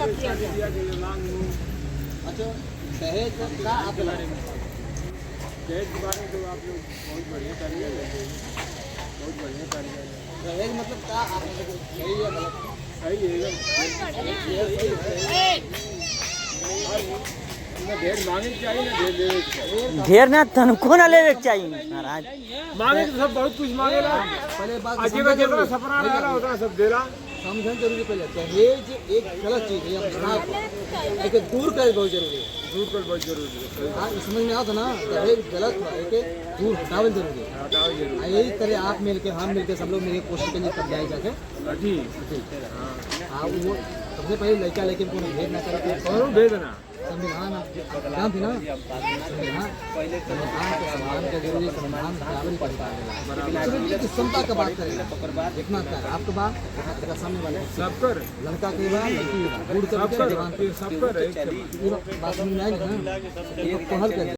अच्छा दहेज का आप दहेज के बारे में तो आप लोग बहुत बढ़िया कारीगर है, बहुत बढ़िया कारीगर है। दहेज मतलब क्या आप सही है गलत? सही है दहेज मांगे चाहिए ना दहेज लेवे चाहिए। ढेर ना तनको ना लेवे के चाहिए महाराज। मांगे तो सब बहुत कुछ मांगेला, पहले बात अजीब जितना सपना रहा उतना सब दे रहा। समझना जरूरी पहले दहेज एक गलत चीज है, लेकिन दूर कर बहुत जरूरी है। दूर कर बहुत जरूरी है। हाँ समझ में आता ना दहेज गलत है, एक दूर हटावल जरूरी है। हटाओ जरूर। यही तरह आप मिलके हम मिलके सब लोग मिलके कोशिश करेंगे तब जाए जाके। जी हाँ वो सबसे पहले लड़का लेके को भेद ना करे। और भेजना संविधान काम थी ना, संविधान को सम्मान का जरूरी, सम्मान बराबर का अधिकार है। क्षमता का बात करेगा इतना क्या है आपके बात तेरा सामने वाले सब कर लड़का के बाद लड़की बूढ़ सब कर कर जवान सब कर बात समझ में आएगी ना, पहल कर